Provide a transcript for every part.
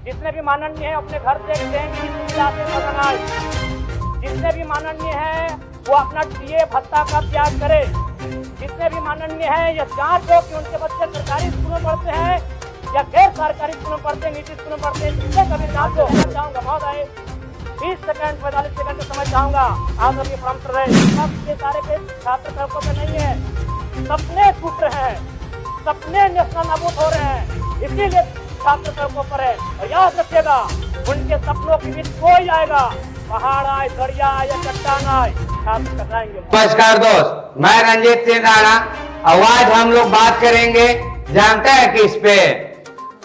जितने भी माननीय है अपने घर से सदन आए। जितने भी माननीय है वो अपना डीए भत्ता का त्याग करे। जितने भी माननीय है यह जांच हो कि उनके बच्चे सरकारी स्कूलों में पढ़ते हैं या गैर सरकारी स्कूलों में पढ़ते हैं, निजी स्कूलों में पढ़ते हैं, जिससे कभी जांच हो। चाहूंगा महोदय 20 सेकंड 45 सेकंड का समय चाहूंगा। आप अभी परम्पर रहे ये सारे के छात्र तबकों में नहीं है, सपने टूट रहे हैं, सपने नेशनल नाबूद हो रहे हैं, इसीलिए छात्र तबकों पर है। और याद रखिएगा उनके सपनों के बीच कोई आएगा, पहाड़ आए, दरिया आए या चट्टान आए, छात्र टकराएंगे। नमस्कार दोस्त, मैं रंजीत सिंह राणा। आज हम लोग बात करेंगे जानते हैं किस पे।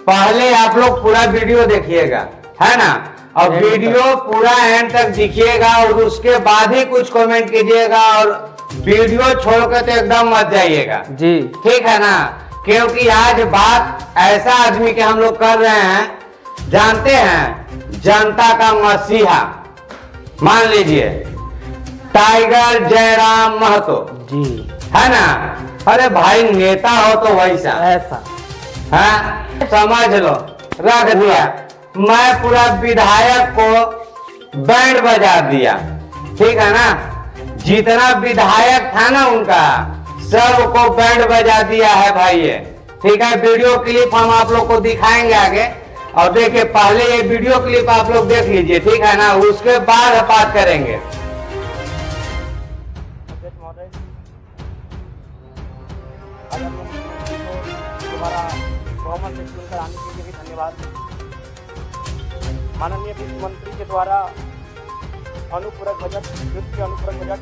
पहले आप लोग पूरा वीडियो देखिएगा, है ना, और वीडियो पूरा एंड तक देखिएगा और उसके बाद ही कुछ कमेंट कीजिएगा और वीडियो छोड़कर तो एकदम मत जाइएगा जी, ठीक है ना। क्योंकि आज बात ऐसा आदमी के हम लोग कर रहे हैं, जानते हैं जनता का मसीहा, मान लीजिए टाइगर जयराम महतो जी, है ना। अरे भाई नेता हो तो वैसा ऐसा है, समझ लो, रख दिया। मैं पूरा विधायक को बैंड बजा दिया, ठीक है ना। जितना विधायक था ना उनका सबको बैंड बजा दिया है भाई ये, ठीक है। वीडियो क्लिप हम आप लोग को दिखाएंगे आगे, और देखिए पहले ये वीडियो क्लिप आप लोग देख लीजिए, ठीक है ना, उसके बाद बात करेंगे। बहुमत से चुनकर आने के लिए भी धन्यवाद। माननीय वित्त मंत्री के द्वारा अनुपूरक बजट, वित्तीय अनुपूरक बजट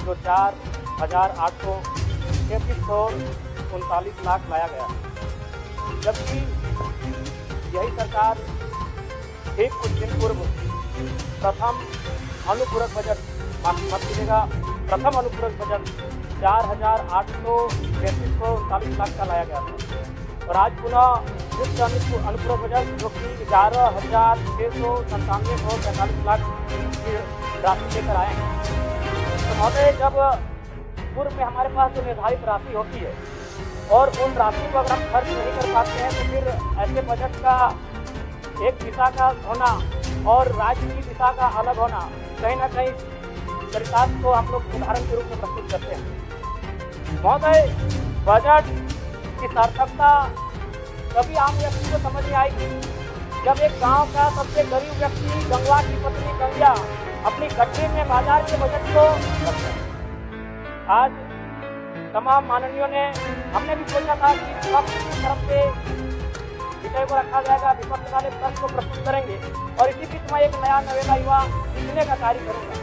जो 4,833 लाख लाया गया, जबकि यही सरकार ठीक कुछ दिन पूर्व प्रथम अनुपूरक बजट, माफ कीजिएगा, प्रथम अनुपूरक बजट 4,833 लाख का लाया गया था। और आज पुनः वित्त अनुपूरक बजट जो कि 11,697 लाख की राशि लेकर आए हैं। तो महोदय, जब पूर्व में हमारे पास जो निर्धारित राशि होती है और उन राशि को अगर हम खर्च नहीं कर पाते हैं तो फिर ऐसे बजट का एक दिशा का होना और राज्य की दिशा का अलग होना कहीं ना कहीं चरितार्थ को हम लोग उदाहरण के रूप में प्रस्तुत करते हैं। महोदय, बजट की सार्थकता कभी आम व्यक्ति को समझ में आएगी जब एक गांव का सबसे गरीब व्यक्ति गंगवा की पत्नी गंगा अपनी गठरी में बाजार के बजट को रखता है। आज तमाम माननीयों ने, हमने भी सोचा था कि विपक्ष की तरफ से विषय को रखा जाएगा, विपक्ष वाले पक्ष को प्रस्तुत करेंगे और इसी बीच में एक नया नवेला युवा लिखने का कार्य करूँगा।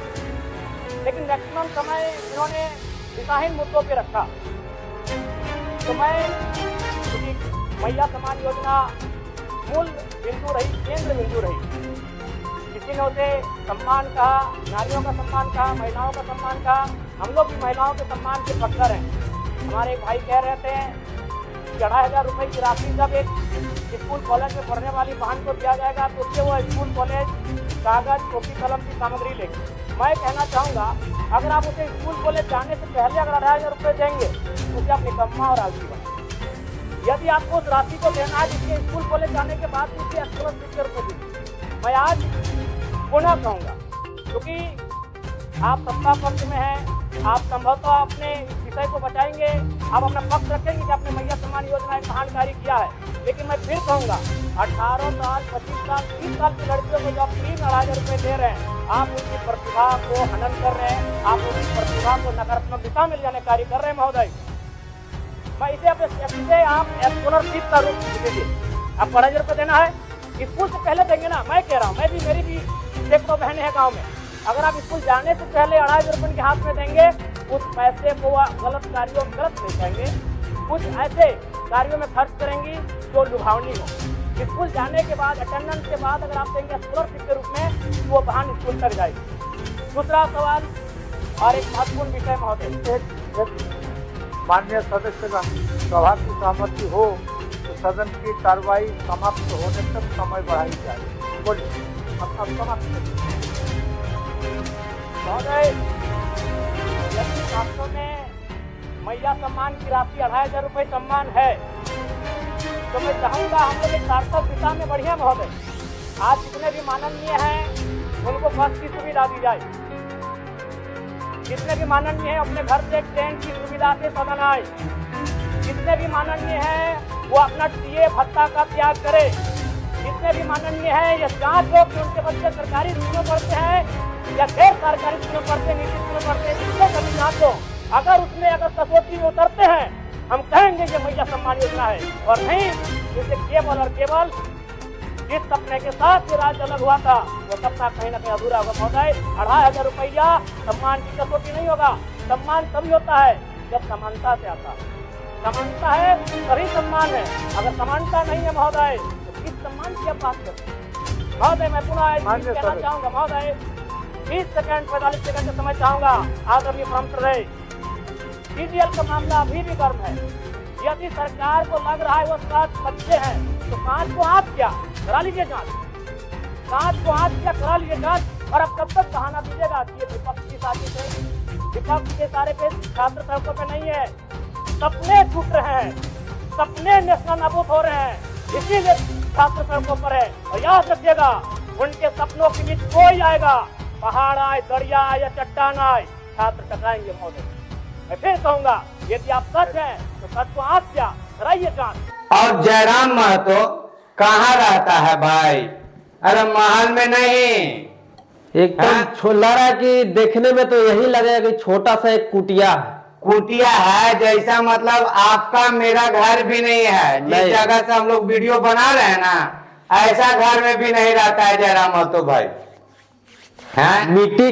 लेकिन मैक्सिमम समय इन्होंने दिशाहीन मुद्दों पे रखा। तो मैं मैया समान योजना मूल बिंदु रही, केंद्र बिंदु रही। किसी ने उसे सम्मान कहा, नारियों का सम्मान कहा, महिलाओं का सम्मान कहा। हम लोग भी महिलाओं के सम्मान के पक्षधर हैं। हमारे एक भाई कह रहे थे कि 2,500 रुपये की राशि जब एक स्कूल कॉलेज में पढ़ने वाली बहन को दिया जाएगा तो उससे वो स्कूल कॉलेज कागज, कॉपी कलम की सामग्री लेंगे। मैं कहना चाहूँगा, अगर आप उसे स्कूल कॉलेज जाने से पहले अगर 2,500 रुपये देंगे तो उसे आप निकम्मा और आलसी बना। यदि आपको उस राशि को देना है जिसके स्कूल कॉलेज जाने के बाद उसे स्कॉलरशिप के रूप में दीजिए। मैं आज पुनः कहूँगा, क्योंकि आप सत्ता पक्ष में हैं, आप संभवतः अपने विषय को बचाएंगे, आप अपना पक्ष रखेंगे कि आपने मैया सम्मान योजना एक महान कार्य किया है। लेकिन मैं फिर कहूँगा, 18 साल, 25 साल, 30 साल की लड़कियों को जब 3,000 रुपये दे रहे हैं, आप उनकी प्रतिभा को हनन कर रहे हैं, आप उनकी प्रतिभा को नकारात्मक दिशा में ले जाने कार्य कर रहे हैं। महोदय, मैं इसे अपने आप स्कॉलरशिप का रूप दीजिए। आप 2,000 रुपये देना है, स्कूल से पहले देंगे ना। मैं कह रहा हूँ, मेरी भी सैकड़ों बहनें हैं गाँव में। अगर आप स्कूल जाने से पहले 2,500 रुपये के हाथ में देंगे, उस पैसे को गलत कार्यों में गलत नहीं जाएंगे, कुछ ऐसे कार्यों में खर्च करेंगी जो लुभावनी हो। स्कूल जाने के बाद, अटेंडेंस के बाद अगर आप देंगे स्कॉलरशिप के रूप में, तो वो बहन स्कूल तक जाएगी। दूसरा सवाल और एक महत्वपूर्ण विषय महोदय, माननीय सदस्यगण, सभा की सहमति हो तो सदन की कार्रवाई समाप्त होने तक समय बढ़ाई जाए। बोलिए, अब समाप्त महोदय, यदि वास्तव में मैया सम्मान की राशि 2,500 रुपये सम्मान है तो मैं चाहूँगा हम लोग एक सार्थक दिशा में बढ़िया महोदय। आज जितने भी माननीय हैं उनको बस की सुविधा दी जाए। जितने भी माननीय हैं अपने घर से ट्रेन की सुविधा से सदन आए। जितने भी माननीय हैं वो अपना टीए भत्ता का त्याग करे। जितने भी माननीय हैं ये जांच लो कि उनके बच्चे सरकारी स्कूलों पढ़ते हैं या गैर सरकारी स्कूलों पढ़ते हैं, निजी स्कूलों पढ़ते हैं, जिसको कभी जांच लो। अगर उसमें अगर कसौटी में उतरते हैं हम कहेंगे ये मैया सम्मान योजना है, और नहीं जैसे केवल और केवल जिस सपने के साथ ये राज्य अलग हुआ था वो सपना कहीं ना कहीं अधूरा होगा। महोदय 2500 रुपया सम्मान की कसौटी नहीं होगा। सम्मान तभी होता है जब समानता से आता है। समानता है तभी सम्मान है। अगर समानता नहीं है महोदय तो किस सम्मान की आप बात करते हैं? महोदय मैं पुनः कहना चाहूंगा महोदय 20 सेकंड 45 सेकंड का समय चाहूंगा। आदरणीय प्रमोटर रहे सीजीएल का मामला अभी भी गर्म है। यदि सरकार को लग रहा है वो 7 बच्चे हैं तो 5 को हाथ क्या करा लीजिए जांच, 5 को हाथ क्या करा लीजिए जांच। और अब कब तक बहाना दीजिएगा कि ये विपक्ष की साजिश है? विपक्ष के सारे पे छात्र सड़कों पे नहीं है, सपने टूट रहे हैं, सपने नेशनल नाबूद हो रहे हैं, इसीलिए छात्र सड़कों पर है। और याद रखिएगा उनके सपनों के बीच कोई आएगा, पहाड़ आए, दरिया आए या चट्टान आए, छात्र टकराएंगे महोदय। मैं फिर कहूंगा यदि आप सच है तो सच को आप क्या कराइए जांच। और जयराम महतो कहाँ रहता है भाई? अरे महल में नहीं, एकदम छोला रहा कि देखने में तो यही लगेगा कि छोटा सा एक कुटिया है। कुटिया है जैसा, मतलब आपका मेरा घर भी नहीं है। जिस नहीं। जगह से हम लोग वीडियो बना रहे हैं ना ऐसा घर में भी नहीं रहता है जयराम महतो भाई। हैं? मिट्टी